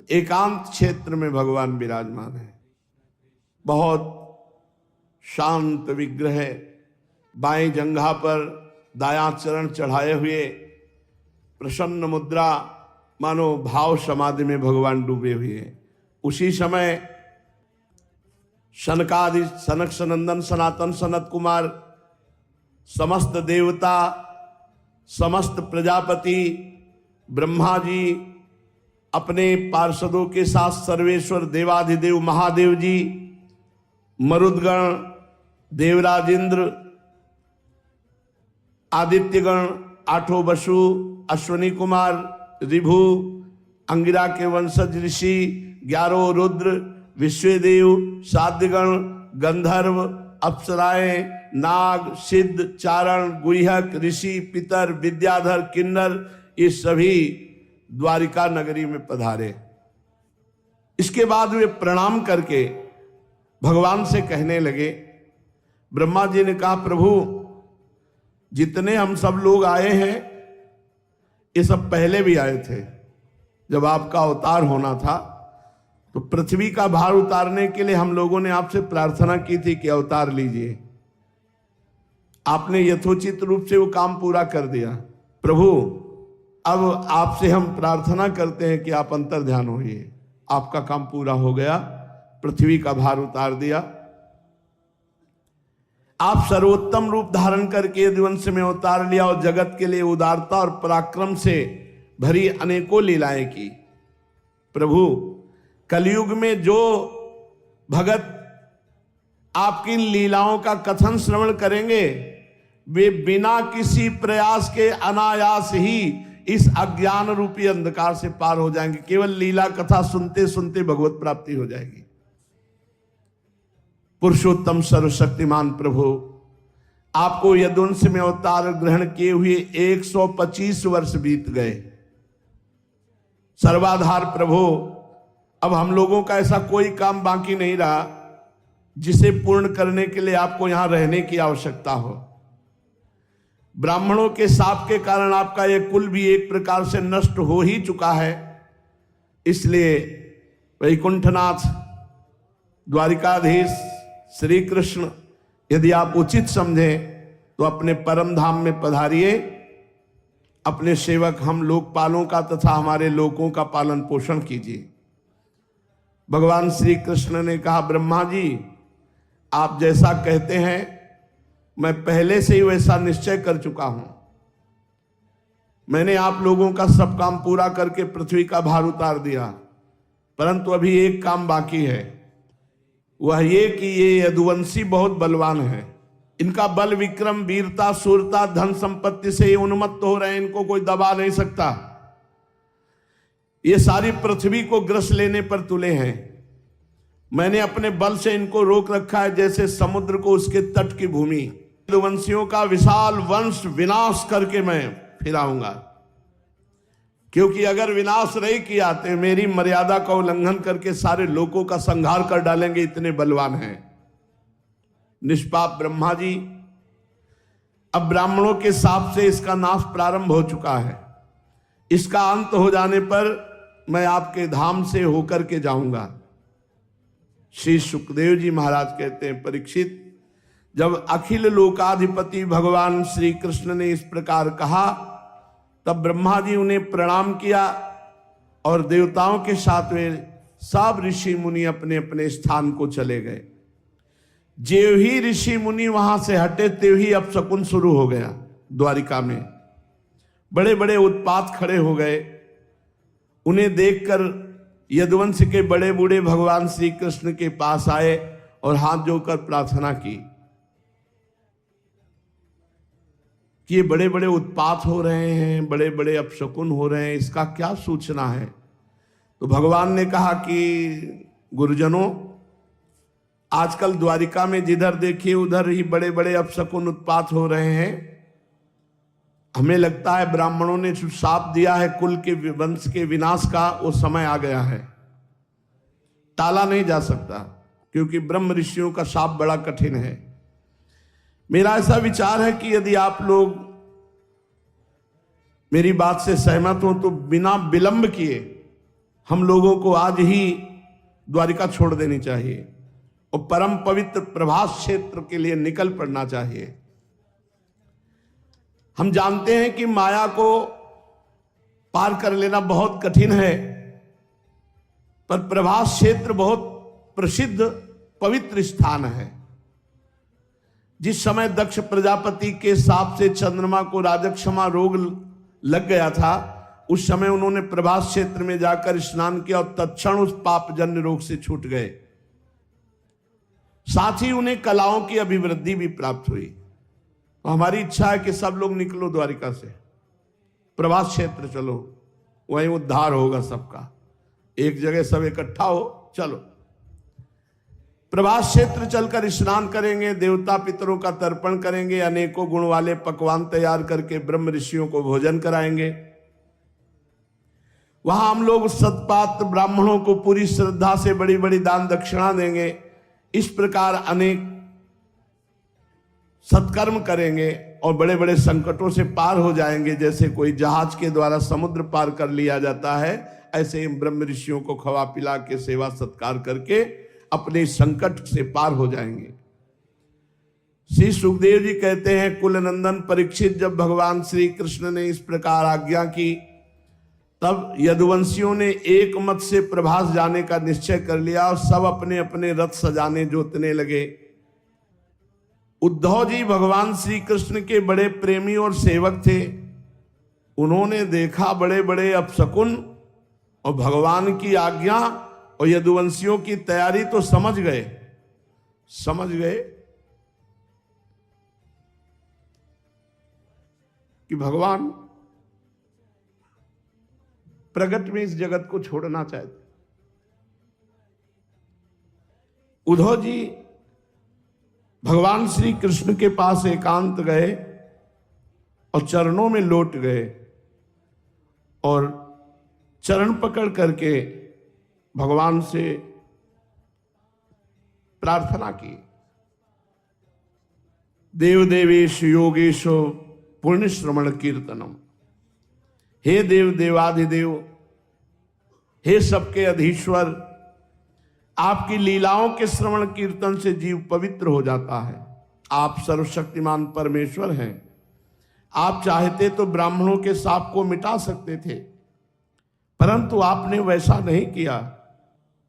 तो एकांत क्षेत्र में भगवान विराजमान है। बहुत शांत विग्रह, बाएं जंघा पर दायां चरण चढ़ाए हुए, प्रसन्न मुद्रा, मानो भाव समाधि में भगवान डूबे हुए हैं। उसी समय सनकादि, सनक सनंदन सनातन सनत कुमार, समस्त देवता, समस्त प्रजापति, ब्रह्मा जी अपने पार्षदों के साथ, सर्वेश्वर देवाधिदेव महादेव जी, मरुदगण, देवराज इंद्र, आदित्यगण, आठों वसु, अश्वनी कुमार, ऋभु, अंगिरा के वंशज ऋषि, 11 रुद्र, विश्वदेव, साध्यगण, गंधर्व, अप्सराएं, नाग, सिद्ध, चारण, गुह्यक, ऋषि, पितर, विद्याधर, किन्नर, ये सभी द्वारिका नगरी में पधारे। इसके बाद वे प्रणाम करके भगवान से कहने लगे, ब्रह्मा जी ने कहा, प्रभु जितने हम सब लोग आए हैं ये सब पहले भी आए थे। जब आपका अवतार होना था तो पृथ्वी का भार उतारने के लिए हम लोगों ने आपसे प्रार्थना की थी कि अवतार लीजिए। आपने यथोचित रूप से वो काम पूरा कर दिया। प्रभु अब आपसे हम प्रार्थना करते हैं कि आप अंतर ध्यान होइए। आपका काम पूरा हो गया, पृथ्वी का भार उतार दिया। आप सर्वोत्तम रूप धारण करके यदुवंश में अवतार लिया और जगत के लिए उदारता और पराक्रम से भरी अनेकों लीलाएं की। प्रभु कलयुग में जो भगत आपकी लीलाओं का कथन श्रवण करेंगे वे बिना किसी प्रयास के अनायास ही इस अज्ञान रूपी अंधकार से पार हो जाएंगे। केवल लीला कथा सुनते सुनते भगवत प्राप्ति हो जाएगी। पुरुषोत्तम सर्वशक्तिमान प्रभु, आपको यदुवंश में अवतार ग्रहण किए हुए 125 वर्ष बीत गए। सर्वाधार प्रभु, अब हम लोगों का ऐसा कोई काम बाकी नहीं रहा जिसे पूर्ण करने के लिए आपको यहां रहने की आवश्यकता हो। ब्राह्मणों के शाप के कारण आपका यह कुल भी एक प्रकार से नष्ट हो ही चुका है। इसलिए वैकुंठनाथ, द्वारिकाधीश श्री कृष्ण, यदि आप उचित समझें तो अपने परम धाम में पधारिए। अपने सेवक हम लोकपालों का तथा हमारे लोगों का पालन पोषण कीजिए। भगवान श्री कृष्ण ने कहा, ब्रह्मा जी आप जैसा कहते हैं मैं पहले से ही वैसा निश्चय कर चुका हूं। मैंने आप लोगों का सब काम पूरा करके पृथ्वी का भार उतार दिया, परंतु अभी एक काम बाकी है। वह ये कि ये यदुवंशी बहुत बलवान है। इनका बल, विक्रम, वीरता, शूरता, धन संपत्ति से ये उन्मत्त हो रहे हैं। इनको कोई दबा नहीं सकता। ये सारी पृथ्वी को ग्रस लेने पर तुले हैं। मैंने अपने बल से इनको रोक रखा है, जैसे समुद्र को उसके तट की भूमि। यदुवंशियों का विशाल वंश विनाश करके मैं फिर आऊंगा, क्योंकि अगर विनाश नहीं किया तो मेरी मर्यादा का उल्लंघन करके सारे लोगों का संहार कर डालेंगे, इतने बलवान हैं। निष्पाप ब्रह्मा जी, अब ब्राह्मणों के शाप से इसका नाश प्रारंभ हो चुका है। इसका अंत हो जाने पर मैं आपके धाम से होकर के जाऊंगा। श्री सुखदेव जी महाराज कहते हैं, परीक्षित जब अखिल लोकाधिपति भगवान श्री कृष्ण ने इस प्रकार कहा तब ब्रह्मा जी उन्हें प्रणाम किया और देवताओं के साथ वे सब ऋषि मुनि अपने अपने स्थान को चले गए। जेव ही ऋषि मुनि वहां से हटे तेव ही अपशकुन शुरू हो गया। द्वारिका में बड़े बड़े उत्पात खड़े हो गए। उन्हें देखकर यदुवंश के बड़े बूढ़े भगवान श्री कृष्ण के पास आए और हाथ जोड़कर प्रार्थना की कि ये बड़े बड़े उत्पात हो रहे हैं, बड़े बड़े अपशकुन हो रहे हैं, इसका क्या सूचना है। तो भगवान ने कहा कि गुरुजनों, आजकल द्वारिका में जिधर देखिए उधर ही बड़े बड़े अपशकुन उत्पात हो रहे हैं। हमें लगता है ब्राह्मणों ने शाप दिया है कुल के वंश के विनाश का, वो समय आ गया है। टाला नहीं जा सकता, क्योंकि ब्रह्म ऋषियों का शाप बड़ा कठिन है। मेरा ऐसा विचार है कि यदि आप लोग मेरी बात से सहमत हो तो बिना विलंब किए हम लोगों को आज ही द्वारिका छोड़ देनी चाहिए और परम पवित्र प्रभास क्षेत्र के लिए निकल पड़ना चाहिए। हम जानते हैं कि माया को पार कर लेना बहुत कठिन है, पर प्रभास क्षेत्र बहुत प्रसिद्ध पवित्र स्थान है। जिस समय दक्ष प्रजापति के शाप से चंद्रमा को राजक्षमा रोग लग गया था, उस समय उन्होंने प्रभास क्षेत्र में जाकर स्नान किया और तत्क्षण उस पापजन्य रोग से छूट गए। साथ ही उन्हें कलाओं की अभिवृद्धि भी प्राप्त हुई। तो हमारी इच्छा है कि सब लोग निकलो द्वारिका से, प्रभास क्षेत्र चलो, वहीं उद्धार होगा सबका। एक जगह सब इकट्ठा हो, चलो प्रभास क्षेत्र चलकर स्नान करेंगे, देवता पितरों का तर्पण करेंगे, अनेकों गुण वाले पकवान तैयार करके ब्रह्म ऋषियों को भोजन कराएंगे। वहां हम लोग सत्पात्र ब्राह्मणों को पूरी श्रद्धा से बड़ी बड़ी दान दक्षिणा देंगे। इस प्रकार अनेक सत्कर्म करेंगे और बड़े बड़े संकटों से पार हो जाएंगे। जैसे कोई जहाज के द्वारा समुद्र पार कर लिया जाता है, ऐसे ही ब्रह्म ऋषियों को खवा पिला के सेवा सत्कार करके अपने संकट से पार हो जाएंगे। श्री सुखदेव जी कहते हैं, कुलनंदन परीक्षित, जब भगवान श्री कृष्ण ने इस प्रकार आज्ञा की, तब यदुवंशियों ने एक मत से प्रभास जाने का निश्चय कर लिया और सब अपने अपने रथ सजाने जोतने लगे। उद्धव जी भगवान श्री कृष्ण के बड़े प्रेमी और सेवक थे। उन्होंने देखा बड़े बड़े अपशकुन और भगवान की आज्ञा और यदुवंशियों की तैयारी, तो समझ गए कि भगवान प्रगट में इस जगत को छोड़ना चाहते। उद्धव जी भगवान श्री कृष्ण के पास एकांत गए और चरणों में लौट गए और चरण पकड़ करके भगवान से प्रार्थना की, देव देवेश योगेशो पुण्य श्रवण कीर्तनम। हे देव देवाधिदेव, हे सबके अधीश्वर, आपकी लीलाओं के श्रवण कीर्तन से जीव पवित्र हो जाता है। आप सर्वशक्तिमान परमेश्वर हैं। आप चाहते तो ब्राह्मणों के शाप को मिटा सकते थे, परंतु आपने वैसा नहीं किया।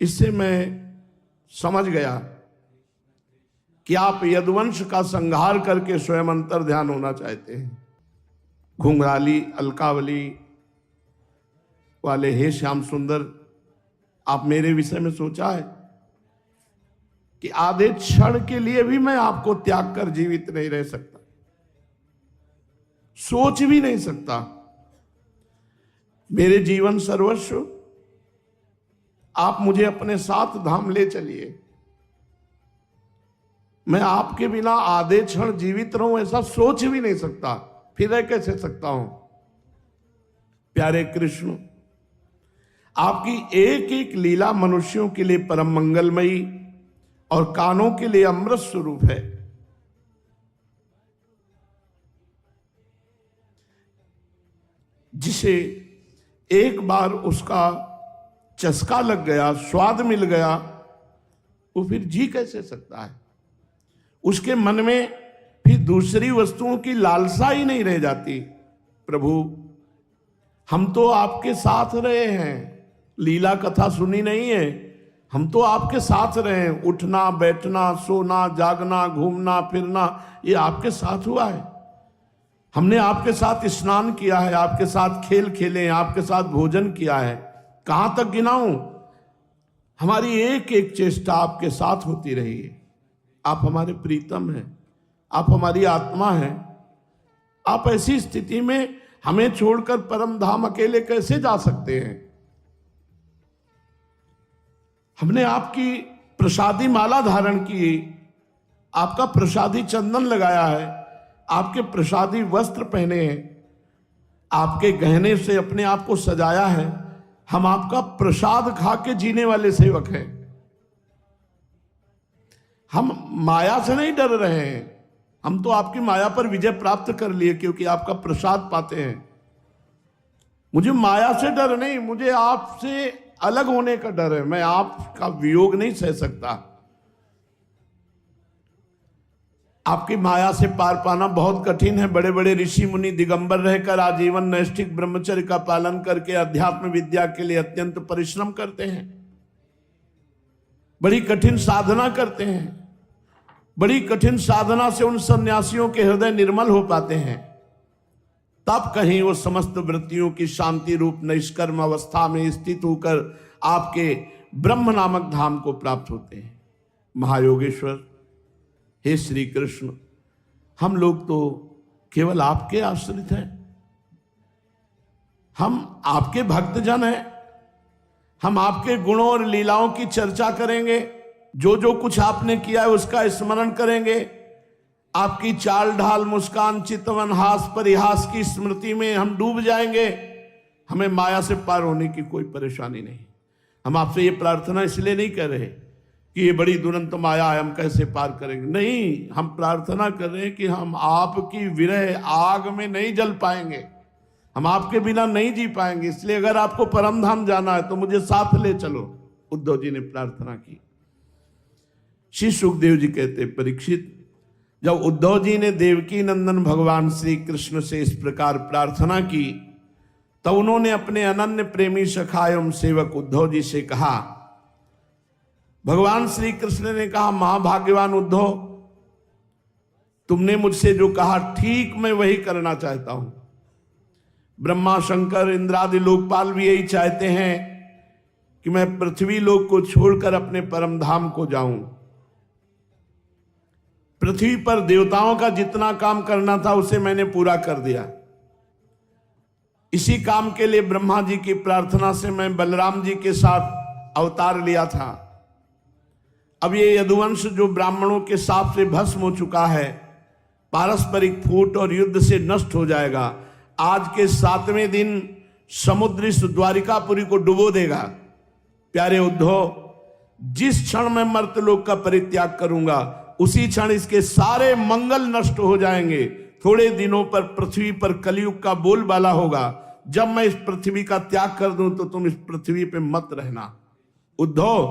इससे मैं समझ गया कि आप यदुवंश का संहार करके स्वयं अंतर ध्यान होना चाहते हैं। घुंघराली अलकावली वाले हे श्याम सुंदर, आप मेरे विषय में सोचा है कि आधे क्षण के लिए भी मैं आपको त्याग कर जीवित नहीं रह सकता, सोच भी नहीं सकता। मेरे जीवन सर्वस्व, आप मुझे अपने साथ धाम ले चलिए। मैं आपके बिना आधे क्षण जीवित रहूं ऐसा सोच भी नहीं सकता, फिर रह कैसे सकता हूं। प्यारे कृष्ण, आपकी एक एक लीला मनुष्यों के लिए परम मंगलमयी और कानों के लिए अमृत स्वरूप है। जिसे एक बार उसका चस्का लग गया, स्वाद मिल गया, वो फिर जी कैसे सकता है। उसके मन में फिर दूसरी वस्तुओं की लालसा ही नहीं रह जाती। प्रभु, हम तो आपके साथ रहे हैं, लीला कथा सुनी नहीं है, हम तो आपके साथ रहे हैं। उठना बैठना सोना जागना घूमना फिरना ये आपके साथ हुआ है। हमने आपके साथ स्नान किया है, आपके साथ खेल खेले हैं, आपके साथ भोजन किया है। कहां तक गिनाऊं, हमारी एक एक चेष्टा आपके साथ होती रही है। आप हमारे प्रीतम हैं, आप हमारी आत्मा हैं। आप ऐसी स्थिति में हमें छोड़कर परम धाम अकेले कैसे जा सकते हैं। हमने आपकी प्रसादी माला धारण की, आपका प्रसादी चंदन लगाया है, आपके प्रसादी वस्त्र पहने हैं, आपके गहने से अपने आप को सजाया है। हम आपका प्रसाद खा के जीने वाले सेवक हैं। हम माया से नहीं डर रहे हैं, हम तो आपकी माया पर विजय प्राप्त कर लिए क्योंकि आपका प्रसाद पाते हैं। मुझे माया से डर नहीं, मुझे आपसे अलग होने का डर है, मैं आपका वियोग नहीं सह सकता। आपकी माया से पार पाना बहुत कठिन है। बड़े बड़े ऋषि मुनि दिगंबर रहकर आजीवन नैष्ठिक ब्रह्मचर्य का पालन करके अध्यात्म विद्या के लिए अत्यंत परिश्रम करते हैं, बड़ी कठिन साधना करते हैं। बड़ी कठिन साधना से उन सन्यासियों के हृदय निर्मल हो पाते हैं, तब कहीं वो समस्त वृत्तियों की शांति रूप निष्कर्म अवस्था में स्थित होकर आपके ब्रह्म नामक धाम को प्राप्त होते हैं। महायोगेश्वर, हे श्री कृष्ण, हम लोग तो केवल आपके आश्रित हैं, हम आपके भक्तजन हैं। हम आपके गुणों और लीलाओं की चर्चा करेंगे, जो जो कुछ आपने किया है उसका स्मरण करेंगे। आपकी चाल ढाल, मुस्कान, चितवन, हास परिहास की स्मृति में हम डूब जाएंगे। हमें माया से पार होने की कोई परेशानी नहीं। हम आपसे ये प्रार्थना इसलिए नहीं कर रहे कि ये बड़ी दुरंत माया है, हम कैसे पार करेंगे। नहीं, हम प्रार्थना कर रहे हैं कि हम आपकी विरह आग में नहीं जल पाएंगे, हम आपके बिना नहीं जी पाएंगे। इसलिए अगर आपको परम धाम जाना है तो मुझे साथ ले चलो। उद्धव जी ने प्रार्थना की। श्री सुखदेव जी कहते, परीक्षित, जब उद्धव जी ने देवकी नंदन भगवान श्री कृष्ण से इस प्रकार प्रार्थना की, तब उन्होंने अपने अनन्य प्रेमी सखा एवं सेवक उद्धव जी से कहा, भगवान श्री कृष्ण ने कहा, महाभाग्यवान उद्धव, तुमने मुझसे जो कहा ठीक मैं वही करना चाहता हूं। ब्रह्मा, शंकर, इंद्रादि लोकपाल भी यही चाहते हैं कि मैं पृथ्वी लोक को छोड़कर अपने परम धाम को जाऊं। पृथ्वी पर देवताओं का जितना काम करना था उसे मैंने पूरा कर दिया। इसी काम के लिए ब्रह्मा जी की प्रार्थना से मैं बलराम जी के साथ अवतार लिया था। अब ये यदुवंश जो ब्राह्मणों के शाप से भस्म हो चुका है, पारस्परिक फूट और युद्ध से नष्ट हो जाएगा। आज के 7वें दिन समुद्र इस द्वारिकापुरी को डुबो देगा। प्यारे उद्धव, जिस क्षण मैं मर्तलोक का परित्याग करूंगा उसी क्षण इसके सारे मंगल नष्ट हो जाएंगे। थोड़े दिनों पर पृथ्वी पर कलयुग का बोलबाला होगा। जब मैं इस पृथ्वी का त्याग कर दूं तो तुम इस पृथ्वी पे मत रहना। उद्धव,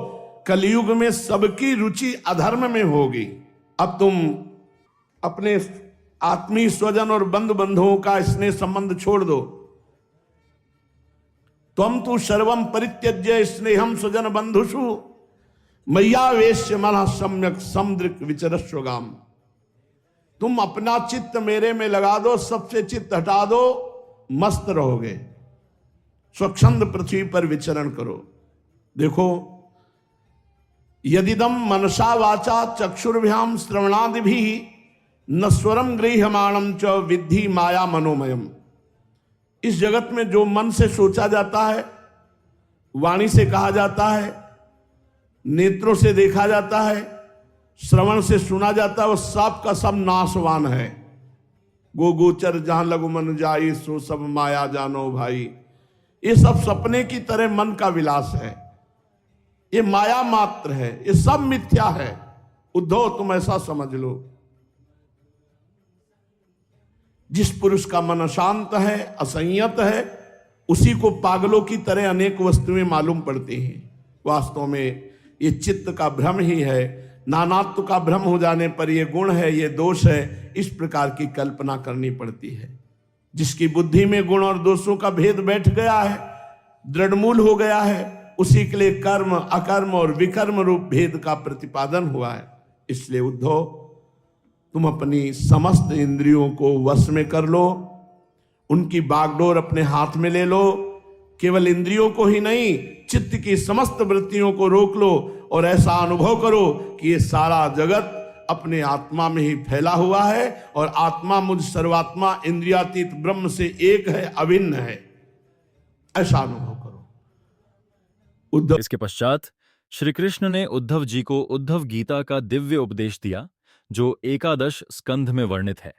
कलयुग में सबकी रुचि अधर्म में होगी। अब तुम अपने आत्मीय स्वजन और बंधु बंधुओं का स्नेह संबंध छोड़ दो। त्वं तु सर्वं परित्यज्य स्नेहम स्वजन बंधुषु मय्यावेश्य मनः सम्यक समदृक् विचरस्वगाम। तुम अपना चित्त मेरे में लगा दो, सबसे चित्त हटा दो, मस्त रहोगे। स्वच्छंद पृथ्वी पर विचरण करो। देखो, यदिदम मनसा वाचा चक्षुर्भ्याम श्रवणादिभि नस्वरम गृह्यमाणम च विद्धि माया मनोमयम। इस जगत में जो मन से सोचा जाता है, वाणी से कहा जाता है, नेत्रों से देखा जाता है, श्रवण से सुना जाता है, वो सब का सब नाशवान है। गो गोचर जहां लघु मन जाई सो सब माया जानो भाई। ये सब सपने की तरह मन का विलास है, ये माया मात्र है, ये सब मिथ्या है। उद्धव, तुम ऐसा समझ लो। जिस पुरुष का मन अशांत है, असंयत है, उसी को पागलों की तरह अनेक वस्तुएं मालूम पड़ती हैं। वास्तव में ये चित्त का भ्रम ही है। नानात्व का भ्रम हो जाने पर ये गुण है, ये दोष है, इस प्रकार की कल्पना करनी पड़ती है। जिसकी बुद्धि में गुण और दोषों का भेद बैठ गया है, दृढ़मूल हो गया है, उसी के लिए कर्म, अकर्म और विकर्म रूप भेद का प्रतिपादन हुआ है। इसलिए उद्धव, तुम अपनी समस्त इंद्रियों को वश में कर लो, उनकी बागडोर अपने हाथ में ले लो। केवल इंद्रियों को ही नहीं, चित्त की समस्त वृत्तियों को रोक लो और ऐसा अनुभव करो कि ये सारा जगत अपने आत्मा में ही फैला हुआ है और आत्मा मुझ सर्वात्मा इंद्रियातीत ब्रह्म से एक है, अभिन्न है। ऐसा अनुभव करो। उद्धव। इसके पश्चात श्री कृष्ण ने उद्धव जी को उद्धव गीता का दिव्य उपदेश दिया, जो 11 स्कंध में वर्णित है।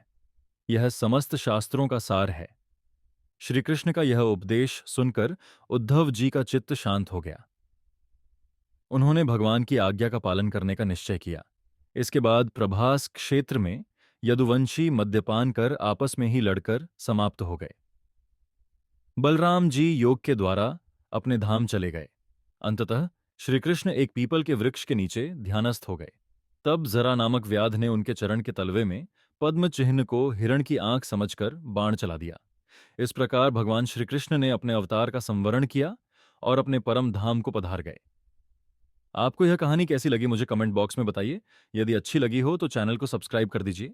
यह समस्त शास्त्रों का सार है। श्री कृष्ण का यह उपदेश सुनकर उद्धव जी का चित्त शांत हो गया। उन्होंने भगवान की आज्ञा का पालन करने का निश्चय किया। इसके बाद प्रभास क्षेत्र में यदुवंशी मद्यपान कर आपस में ही लड़कर समाप्त हो गए। बलराम जी योग के द्वारा अपने धाम चले गए। अंततः श्री कृष्ण एक पीपल के वृक्ष के नीचे ध्यानस्थ हो गए। तब जरा नामक व्याध ने उनके चरण के तलवे में पद्म चिन्ह को हिरण की आंख समझकर बाण चला दिया। इस प्रकार भगवान श्री कृष्ण ने अपने अवतार का संवरण किया और अपने परम धाम को पधार गए। आपको यह कहानी कैसी लगी मुझे कमेंट बॉक्स में बताइए। यदि अच्छी लगी हो तो चैनल को सब्सक्राइब कर दीजिए।